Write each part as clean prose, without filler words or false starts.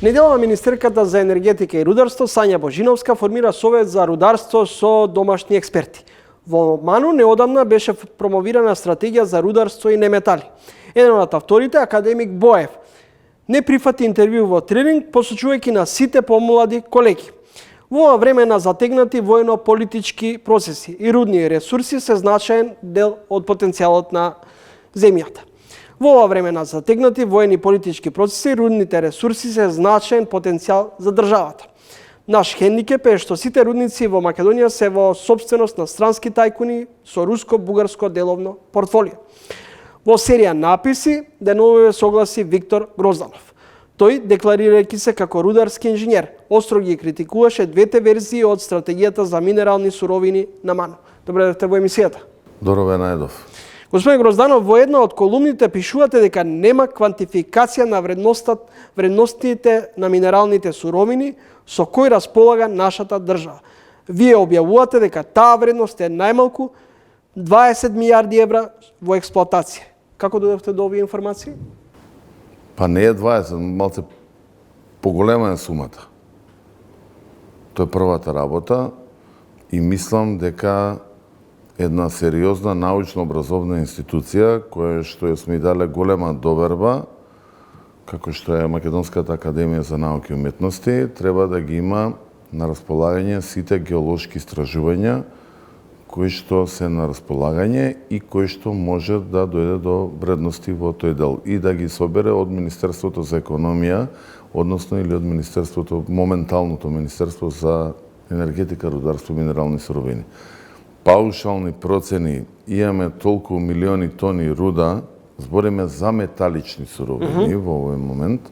Неделава министерката за енергетика и рударство Сања Божиновска формира совет за рударство со домашни експерти. Во Ману неодамна беше промовирана стратегија за рударство и неметали. Еден од авторите, академик Боев, не прифати интервју во тренинг, посочувајќи на сите помлади колеги. Во ова време на затегнати војно-политички процеси и рудни ресурси се значаен дел од потенцијалот на земјата. Во ова време на затегнати војни политички процеси, рудните ресурси се значаен потенцијал за државата. Наш хендикеп е што сите рудници во Македонија се во сопственост на странски тајкуни со руско-бугарско деловно портфолио. Во серија написи деновиве согласи Виктор Грозданов. Тој, декларирајќи се како рударски инженер, остро ги критикуваше двете верзии од стратегијата за минерални суровини на Ману. Добре дојдовте во емисијата. Добро ве најдов. Господин Грозданов, во една од колумните пишувате дека нема квантификација на вредностите на минералните суровини со кој располага нашата држава. Вие објавувате дека таа вредност е најмалку 20 милиарди евра во експлоатација. Како дојдовте до овие информации? Па не е 20, малце поголема е сумата. Тоа е првата работа и мислам дека една сериозна научно-образовна институција, која што ја сме дале голема доверба, како што е Македонската академија за науки и уметности, треба да ги има на располагање сите геолошки истражувања кои што се на располагање и кои што може да дојде до вредности во тој дел и да ги собере од Министерството за економија, односно или од моменталното Министерство за енергетика, рударство и минерални суровини. Паушални процени, имаме толку милиони тони руда, збориме за металични суровини во овој момент,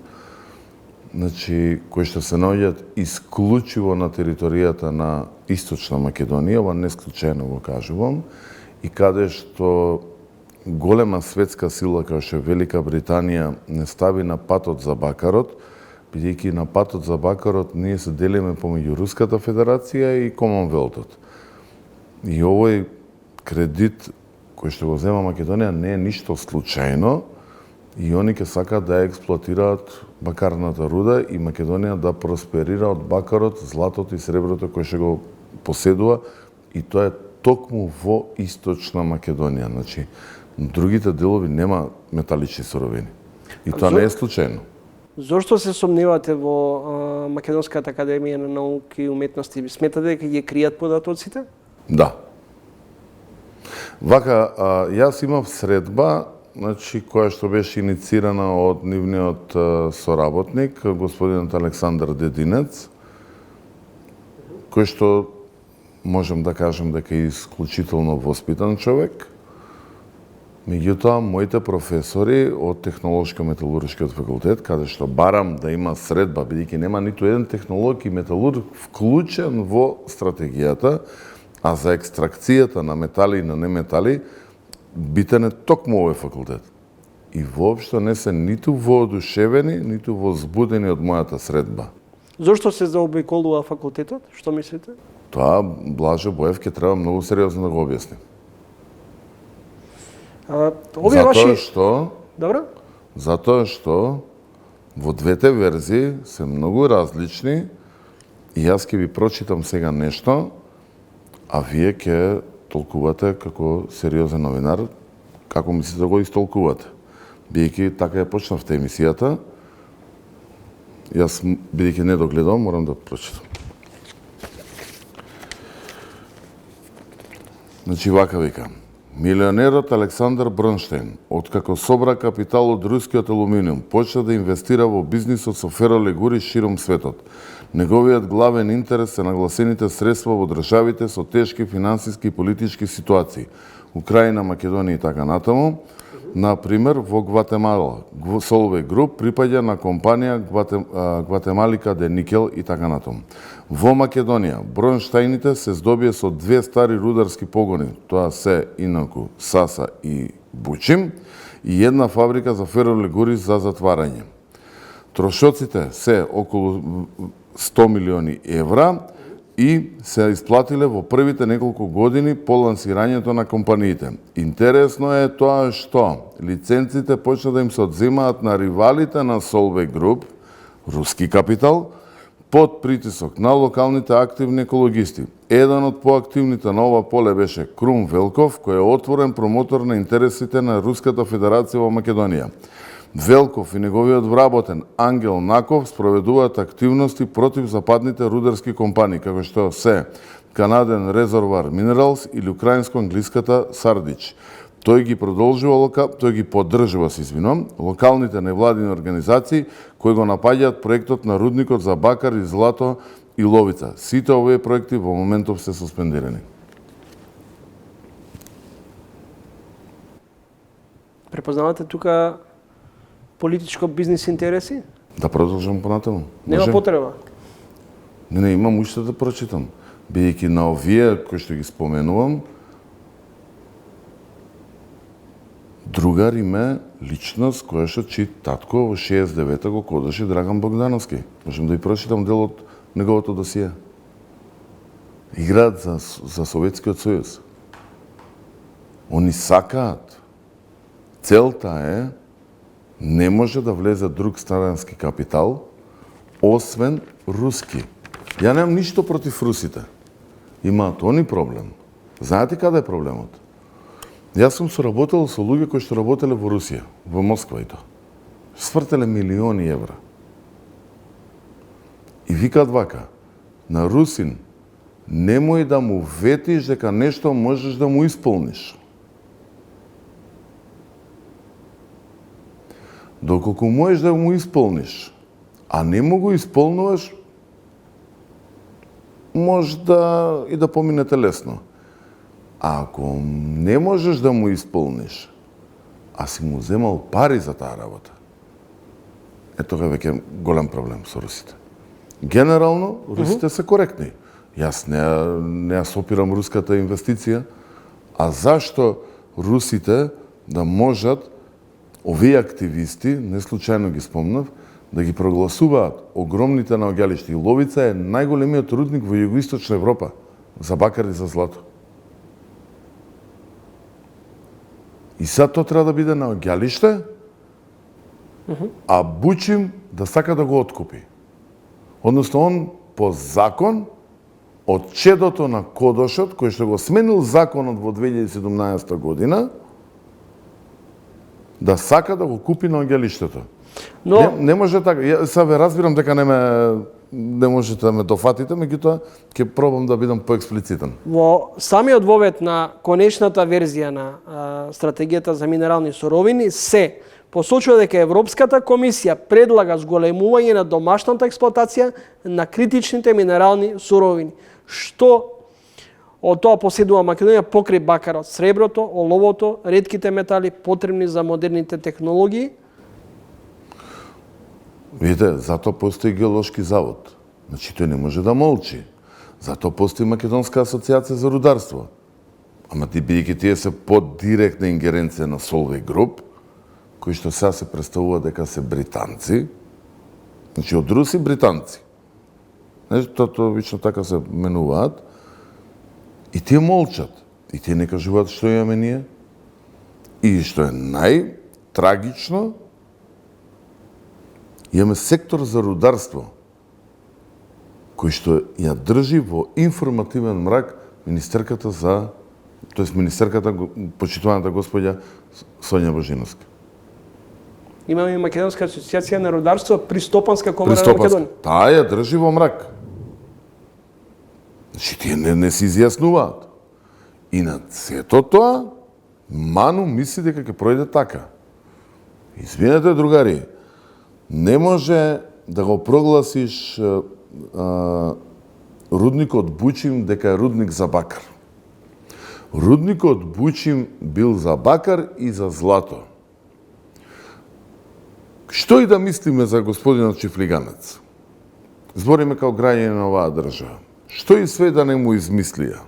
значи, кои што се наоѓаат исклучиво на територијата на Источна Македонија, ова не склучено го кажувам, и каде што голема светска сила, како што Велика Британија, не стави на патот за бакарот, бидејќи на патот за бакарот ние се делиме помеѓу Руската Федерација и Комонвелтот. И овој кредит кој што го зема Македонија не е ништо случајно и они ќе сакаат да експлоатираат бакарната руда и Македонија да просперира од бакарот, златото и среброто кој што го поседува и тоа е токму во Источна Македонија. Значи, другите делови нема металични суровини. И тоа не е случајно. Зошто се сомневате во Македонската академија на науки и уметности? Сметате дека ги кријат податоците? Да. Вака, јас имав средба, значи, која што беше иницирана од нивниот соработник, господинот Александар Дединец, кој што можем да кажем дека е исклучително воспитан човек. Меѓутоа, моите професори од Технолошко-металуршкиот факултет, каде што барам да има средба, бидејќи нема ниту еден технолог и металург вклучен во стратегијата, а за екстракцијата на метали и на неметали, битен е токму овој факултет. И воопшто не се ниту воодушевени, ниту возбудени од мојата средба. Зошто се заобиколува факултетот? Што мислите? Тоа Блажо Боев ќе треба многу сериозно да го објасни. Затоа што во двете верзии се многу различни и јас ќе ви прочитам сега нешто, а вие ќе толкувате како сериозен новинар, како мислите да го истолкувате. Бидејќи така ја почнавте емисијата, јас, бидејќи не догледам, морам да прочитам. Значи, вака вика. Милионерот Александар Бронштейн, откако собра капитал од рускиот алуминиум, почна да инвестира во бизнисот со феролегури широм светот. Неговиот главен интерес се нагласените средства во државите со тешки финансиски и политички ситуации. Украина, Македонија и така натаму. Например, во Гватемала, Solvay Group припаѓа на компанија Гватемалика де Никел и така натаму. Во Македонија, Бронштейните се здобија со две стари рударски погони, тоа се инаку Саса и Бучим, и една фабрика за феролегури за затварање. Трошоците се околу 100 милиони евра и се исплатиле во првите неколку години по лансирањето на компаниите. Интересно е тоа што лиценците почна да им се одземаат на ривалите на Solvay Group, руски капитал, под притисок на локалните активни екологисти. Еден од поактивните на ова поле беше Крум Велков, кој е отворен промотор на интересите на Руската Федерација во Македонија. Велков и неговиот вработен Ангел Наков спроведуваат активности против западните рударски компании, како што се Канаден Резервар Минералс или украинско-англиската Сардич. Тој ги поддржува, локалните невладини организации кои го напаѓаат проектот на рудникот за бакар и злато и ловица. Сите овие проекти во моментов се суспендирани. Препознавате тука политичко бизнис интереси? Да продолжам понатаму? Нема потреба. Не, имам уште да прочитам. Бидејќи на овие кои што ги споменувам, другар име личност која што татко во 69-та го кодеше Драган Богдановски. Можам да ја прочитам дел од неговото досие. Играат за Советскиот сојуз. Они сакаат. Целта е не може да влезе друг странски капитал освен руски. Ја немам ништо против русите. Имаат они проблем. Знаете каде е проблемот? Јас сум соработел со луѓе кои што работеле во Русија, во Москва и тоа. Свртеле милиони евра. И викаат вака, на русин, немој да му ветиш дека нешто можеш да му исполниш. Доколку можеш да му исполниш, а не му го исполнуваш, може да и да поминете лесно. А ако не можеш да му исполниш, а си му земал пари за таа работа, тога веќе голем проблем со русите. Генерално, русите се коректни. Јас не ја сопирам руската инвестиција, а зашто русите да можат овие активисти, не случајно ги спомнав, да ги прогласуваат огромните наоѓалишта. И Ловица е најголемиот рудник во југоисточна Европа за бакар и за злато. И сад тоа треба да биде наоѓалиште, а Бучим да сака да го откупи. Односно, он по закон од чедото на Кодошот, кој што го сменил законот во 2017 година, да сака да го купи наоѓалиштето. Но не може така. Ја ве разбирам дека не можете да ме дофатите, меѓутоа ќе пробам да бидам поексплицитен. Во самиот вовед на конечната верзија на стратегијата за минерални суровини се посочува дека Европската комисија предлага зголемување на домашната експлоатација на критичните минерални суровини. Што од тоа поседува Македонија покрај бакарот, среброто, оловото, ретките метали потребни за модерните технологии? Видите, затоа постои геолошки завод. Значи, тој не може да молчи. Затоа постои Македонска асоциација за рударство. Ама бидејќи тие се под директна ингеренција на Solvay Group, кои што сега се представува дека се британци, значи од руси британци. Значи, тоа вично така се менуваат. И тие молчат. И тие не кажуваат што имаме ние. И што е најтрагично, имаме сектор за рударство, кој што ја држи во информативен мрак министерката почитуваната господја Сонја Божиновска. Имаме и Македонска асоциација на рударство, Пристопанска комора на Македонија. Таа ја држи во мрак. Значи, тие не се изјаснуваат. И на сето тоа, Ману мисли дека ќе пројде така. Извинете, другари, не може да го прогласиш рудникот Бучим дека е рудник за бакар. Рудникот Бучим бил за бакар и за злато. Што и да мислиме за господинот Чифлиганец? Збориме као граѓани на оваа држава. Што и све да не му измислија?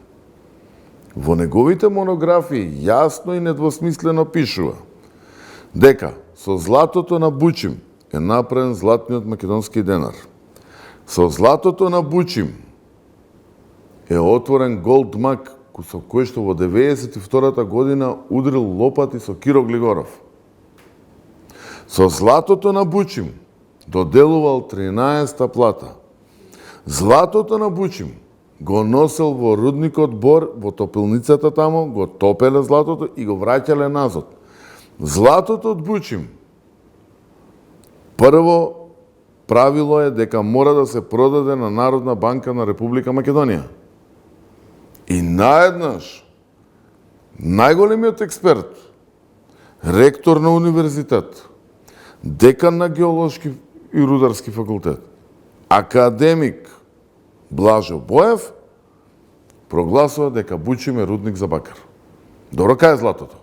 Во неговите монографии јасно и недвосмислено пишува дека со златото на Бучим е направен златниот македонски денар. Со златото на Бучим е отворен голдмак со кој што во 92-та година удрил лопати со Киро Глигоров. Со златото на Бучим доделувал 13-та плата. Златото на Бучим го носел во рудникот Бор, во топилницата тамо, го топеле златото и го враќале назад. Златото од Бучим прво правило е дека мора да се продаде на Народна банка на Република Македонија. И наеднаш најголемиот експерт, ректор на универзитет, декан на геолошки и рударски факултет, академик Блажо Боев, прогласува дека Бучим е рудник за бакар. Добро, кај е златото?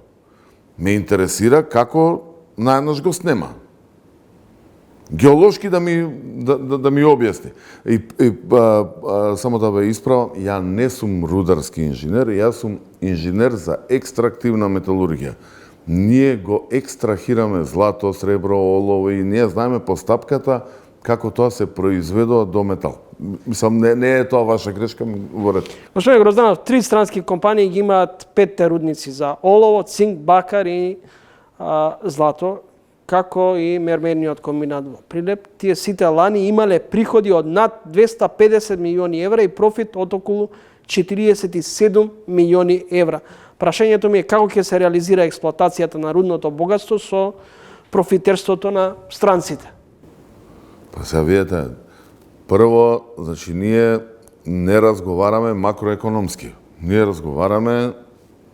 Ме интересира како наеднаш го снема. Геолошки да ми објасни. Само да ве исправам, ја не сум рударски инженер, јас сум инженер за екстрактивна металургија. Ние го екстрахираме злато, сребро, олово и ние знаеме постапката како тоа се произведува до метал. Мислам, не е тоа ваша грешка, говорете. Господин Грозданов, 3 странски компании ги имаат 5 рудници за олово, цинк, бакар и злато, како и мермерниот комбинат во Прилеп. Тие сите лани имале приходи од над 250 милиони евра и профит од околу 47 милиони евра. Прашањето ми е како ќе се реализира експлоатацијата на рудното богатство со профитерството на странците? Па сега видите, прво, значи ние не разговараме макроекономски. Ние разговараме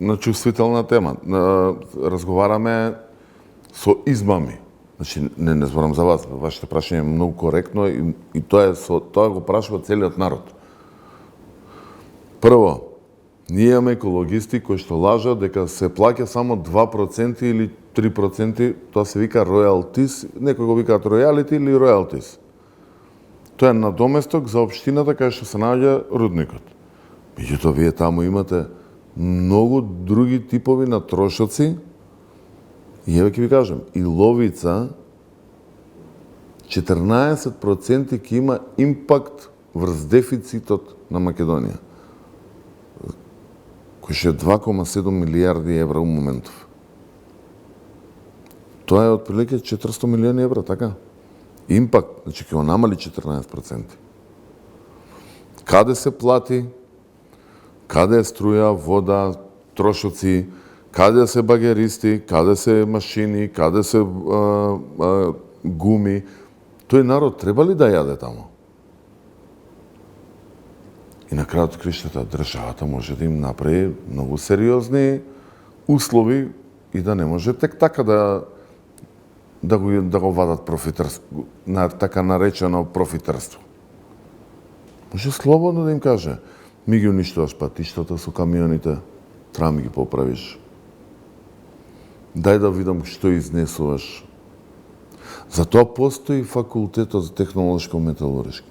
на чувствителна тема. Разговараме со измами. Значи, не зборам за вас, вашето прашање е многу коректно и тоа го прашува целиот народ. Прво, ние имаме екологисти кои што лажат дека се плаќа само 2% или 3%, тоа се вика роялтис, некои го викаат роялити или роялтис. Тоа е надоместок за општината кај што се наоѓа рудникот. Меѓутоа, вие таму имате многу други типови на трошоци. И еве ќе ви кажам, и Ловица 14% ќе има импакт врз дефицитот на Македонија, кој ще е 2,7 милиарди евра у моментов. Тоа е отприлike 400 милиони евра, така? Импакт, значи ќе го намали 14%. Каде се плати, каде е струја, вода, трошоци, каде се багеристи, каде се машини, каде се гуми. Тој народ треба ли да јаде тамо? И на крајот криштата државата може да им направи многу сериозни услови и да не може тек така да го вадат профитерство, на така наречено профитерство. Може слободно да им каже, ми ги уништуваш патиштата со камионите, треба ми ги поправиш. Дај да видам што изнесуваш. Затоа постои факултетот за технолошко-металуршки.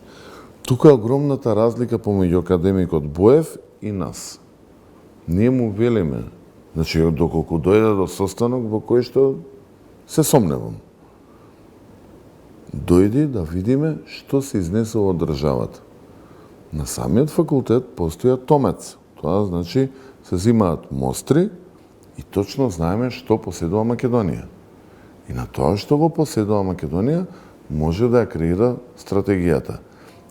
Тука е огромната разлика помеѓу академикот Боев и нас. Ние му велиме, значи доколку дојде до состанок во кој што се сомневам. Дојди да видиме што се изнесува од државата. На самиот факултет постои томец. Тоа значи се зимаат мостри и точно знаеме што поседува Македонија. И на тоа што го поседува Македонија може да ја креира стратегијата.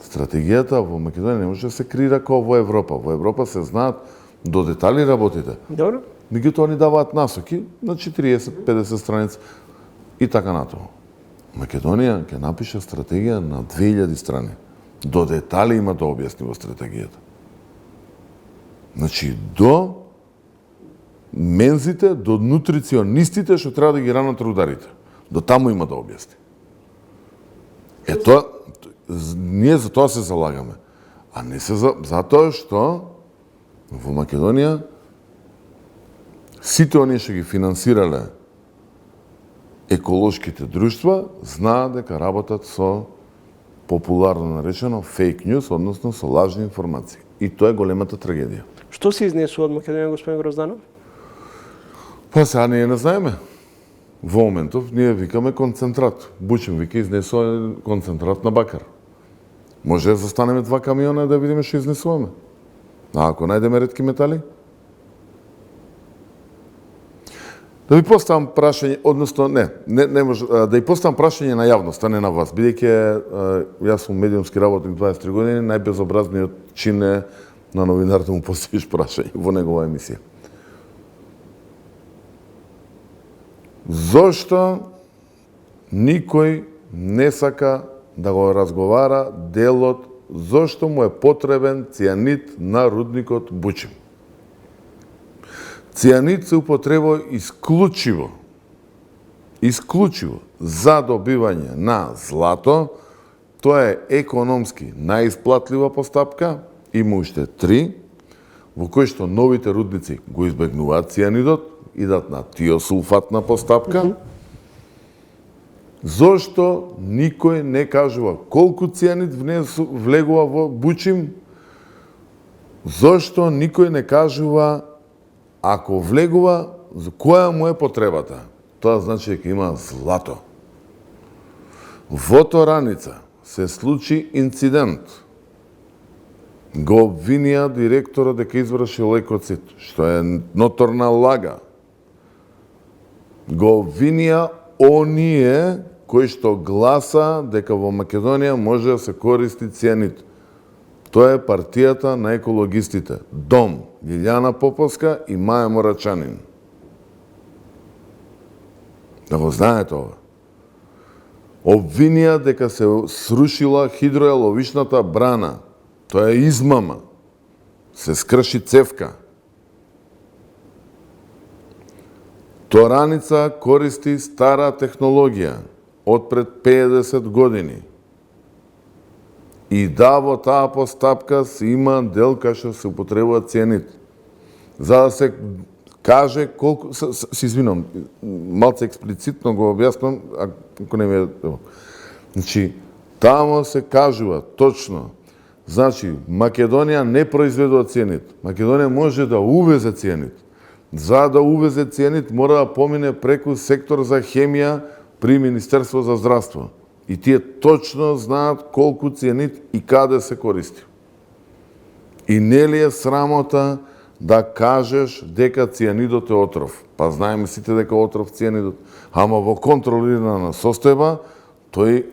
Стратегијата во Македонија не може да се креира како во Европа. Во Европа се знаат до детали работите. Добро. Меѓутоа ни даваат насоки на 40-50 страници и така натаму. Македонија ќе напише стратегија на 2000 страни. До детали има да објасни во стратегијата. Значи, до мензите, до нутриционистите што треба да ги ранат рударите. До таму има да објасни. Тоа, ние за тоа се залагаме. А не се затоа што во Македонија сите оние што ги финансирале еколошките друштва знаат дека работат со популарно наречено фейк ньюс, односно со лажни информации. И тоа е големата трагедија. Што се изнесува од Македонија, господин Грозданов? Па сега ние не знаеме. Во моментов ние викаме концентрат. Бучим вика изнесува концентрат на бакар. Може да застанеме 2 камиона да видиме што изнесуваме. А ако најдеме ретки метали? Да ви поставам прашање, односно не може да ви поставам прашање на јавноста, не на вас, бидејќи јас сум медиумски работник 23 години, најбезобразниот чин е на новинар да му поставиш прашање во негова емисија. Зошто никој не сака да го разговара делот зошто му е потребен цијанид на рудникот Бучим? Цијанид се употребува исклучиво за добивање на злато. Тоа е економски најисплатлива постапка, има уште 3, во кои што новите рудници го избегнуваат цијанидот, идат на тиосулфатна постапка. Зошто никој не кажува колку цијанид влегува во Бучим? Зошто никој не кажува ако влегува, за која му е потребата? Тоа значи дека има злато. Во Тораница се случи инцидент. Го обвинија директорот дека извршил екоцид, што е ноторна лага. Го обвинија оние кои што гласа дека во Македонија може да се користи цијанид. Тоа е партијата на екологистите. ДОМ, Лилјана Поповска и Маја Морачанин. Да го знаете ова. Обвинија дека се срушила хидроеловишната брана. Тоа е измама. Се скрши цевка. Тораница користи стара технологија од пред 50 години. И да, во таа постапка се има дел кај што се употребува цијанид. За да се каже колку... Се извинам, малце експлицитно го објаснам, ако не ми е... Значи, тамо се кажува точно. Значи, Македонија не произведува цијанид. Македонија може да увезе цијанид. За да увезе цијанид мора да помине преку сектор за хемија при Министерство за здравство. И тие точно знаат колку цијанид и каде се користи. И не ли е срамота да кажеш дека цијанидот е отров? Па знаеме сите дека отров цијанидот. Ама во контролирана состојба, тој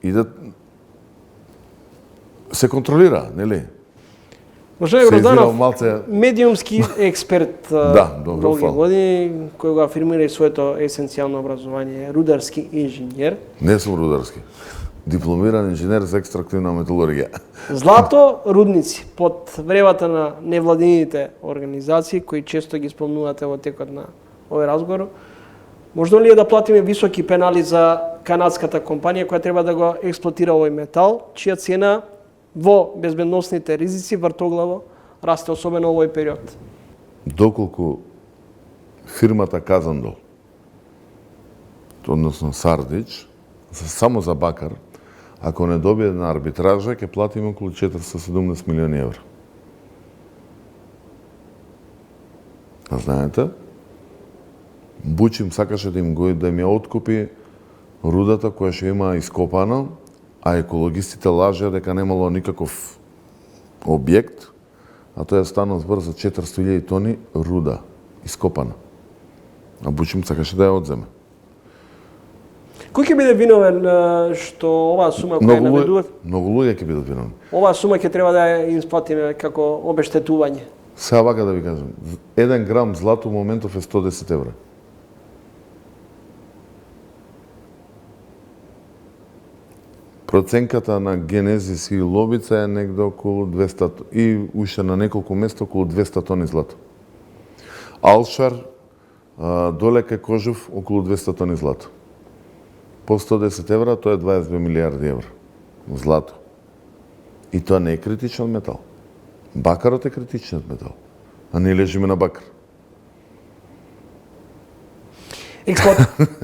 иде... се контролира, нели? Уважаеми Грозданов, малце... медиумски експерт долги фала. години, кој го афирмира и своето есенцијално образование, рударски инженер. Не сум рударски. Дипломиран инженер за екстрактивна металургија. Злато, рудници, под вревата на невладините организации, кои често ги спомнувате во текот на овој разговор, можно ли е да платиме високи пенали за канадската компанија која треба да го експлоатира овој метал, чија цена во безбедносните ризици вртоглаво расте, особено овој период? Доколку фирмата Казандол, односно Сардич, само за бакар, ако не добие на арбитража, ќе платиме околу 417 милиони евра. А знаете, Бучим сакаше да им ја откупи рудата која што има ископана, а екологистите лажеа дека немало никаков објект, а тоа е станал збор за 400.000 тони руда ископана. А Бучим сакаше да ја одземе. Кој ќе биде виновен што оваа сума која наведуваат? Многу луѓе ќе бидат виновни. Оваа сума ќе треба да ја исплатиме како обештетување. Сега вака да ви кажам, 1 грам злато во моментов е 110 евра. Проценката на Генезис и Лобица е негде околу 200 и уште на неколку места околу 200 тони злато. Алшар, долека Кожув околу 200 тони злато. По 110 евра, тоа е 22 милиарди евра злато. И тоа не е критичен метал. Бакарот е критичниот метал, а ние лежиме на бакар.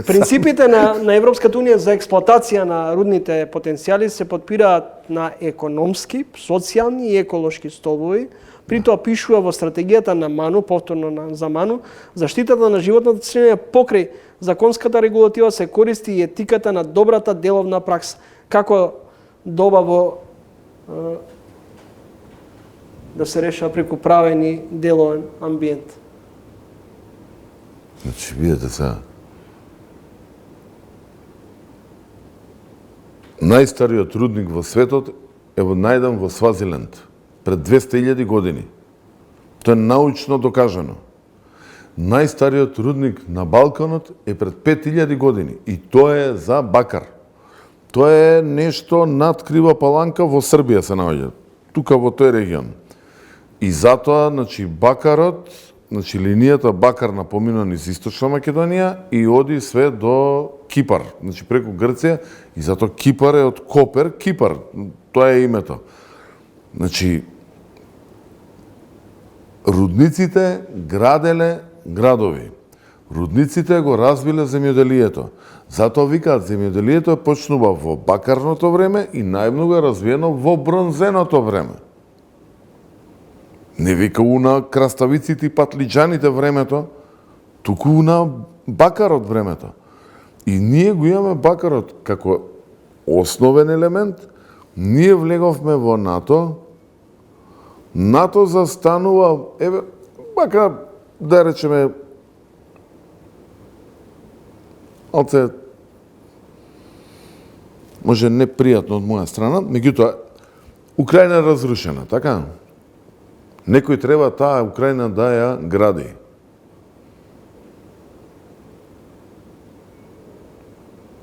Принципите на Европската унија за експлоатација на рудните потенцијали се подпираат на економски, социјални и еколошки столбови. При тоа пишува во стратегијата на МАНУ, повторно за МАНУ, заштитата на животната средина покрај законската регулатива се користи и етиката на добрата деловна пракса, како добаво да се решава преку правен и деловен амбиент. Значи, видете сега. Најстариот рудник во светот е најден во Свазиленд пред 200.000 години. Тоа е научно докажано. Најстариот рудник на Балканот е пред 5000 години и тоа е за бакар. Тоа е нешто над Крива Паланка во Србија се наоѓа, тука во тој регион. И затоа, значи, бакарот, значи, линијата бакар напомина низ Источна Македонија и оди све до Кипар, значи преку Грција, и затоа Кипар е од Копер, Кипар, тоа е името. Значи, рудниците граделе градови. Рудниците го развиле земјоделието. Затоа викаат земјоделието е почнува во бакарното време и најмногу е развиено во бронзеното време. Не вика на краставиците и патлиџаните времето, туку на бакарот времето. И ние го имаме бакарот како основен елемент. Ние влеговме во НАТО. НАТО застанува, бака, да речеме, алце, може непријатно од моја страна, меѓутоа, Украина е разрушена, така? Некој треба таа Украина да ја гради.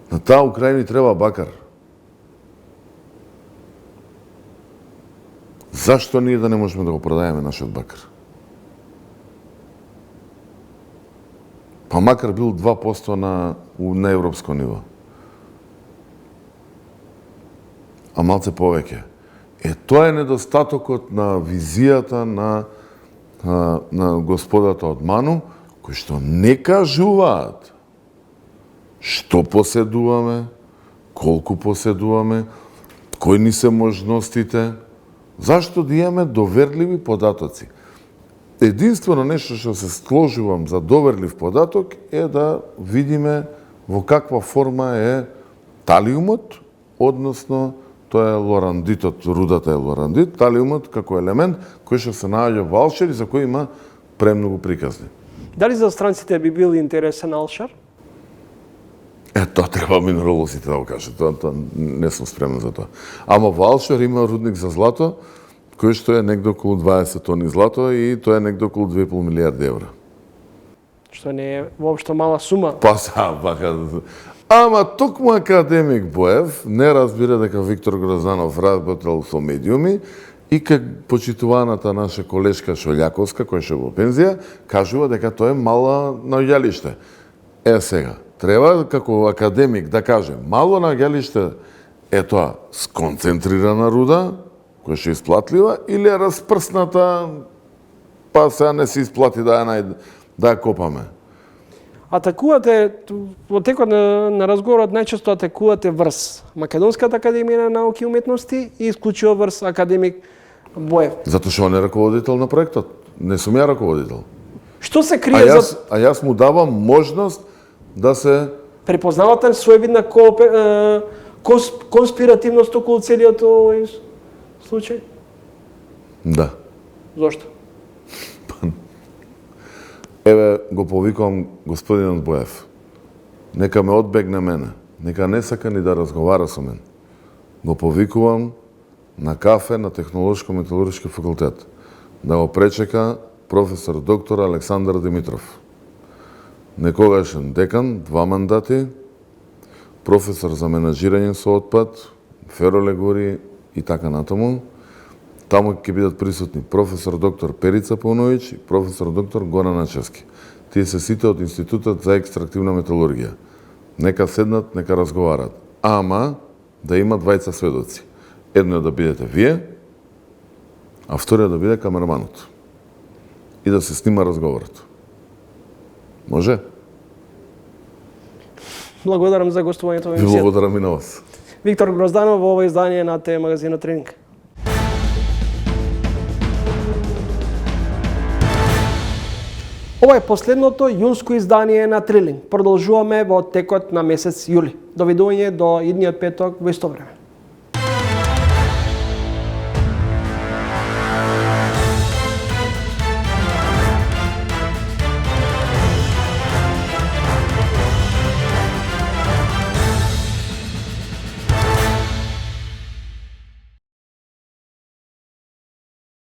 На таа Украина треба бакар. Зашто ние да не можеме да го продајаме нашиот бакар? Па макар бил 2% на европско ниво. А малце повеќе. Тоа е недостатокот на визијата на господата од Ману, кои што не кажуваат што поседуваме, колку поседуваме, кои ни се можностите, зашто да имаме доверливи податоци. Единствено нешто што се сложувам за доверлив податок е да видиме во каква форма е талиумот, односно тоа е лорандитот, рудата е лорандит, талиумот како елемент кој што се наоѓа во Алшер и за кој има премногу приказни. Дали за странците би бил интересен Алшер? Тоа треба минеролозите да го кажат, тоа не сум спремен за тоа. Ама во Алшер има рудник за злато, кој што е негде околу 20 тони злато и тоа е негде околу 2,5 милиарди евра. Што не е воопшто мала сума. Па са, бака... Ама токму академик Боев не разбира дека Виктор Грозданов работел со медиуми и как почитуваната наша колешка Шолјаковска, која ше во пензија, кажува дека тоа е мало наоѓалиште. Сега, треба како академик да каже, мало наоѓалиште е тоа сконцентрирана руда, која ше исплатлива, или е распрсната, па сега не се исплати да ја копаме. Атакувате, во текот на разговорот најчесто атакувате врз Македонската академија на науки и уметности и исклучиво врз академик Боев. Затоа што он е раководител на проектот. Не сум ја раководител. Што се крие за... А јас му давам можност да се... Препознавате своевидна конспиративност околу целиот овој случај? Да. Зошто? Еве, го повикувам господинот Боев. Нека ме одбегне мене. Нека не сака ни да разговара со мен. Го повикувам на кафе на Технолошко-металуршки факултет. Да го пречека професор доктор Александар Димитров. Некогашен декан, 2 мандати, професор за менаџирање со отпад, феролегури и така натаму. Таму ќе бидат присутни професор доктор Перица Пауновиќ и професор доктор Горан Ачевски. Тие се сите од Институтот за екстрактивна металургија. Нека седнат, нека разговарат. Ама да има двајца сведоци. Едно е да бидете вие, а вториот да биде камерманот. И да се снима разговорот. Може? Благодарам за гостувањето во емисијата. Ви благодарам и на вас. Виктор Грозданов во ова издание на ТВ магазинот Тренинг. Ова е последното јунско издание на Трилинг. Продолжуваме во текот на месец јули. Довидување до идниот петок во исто време.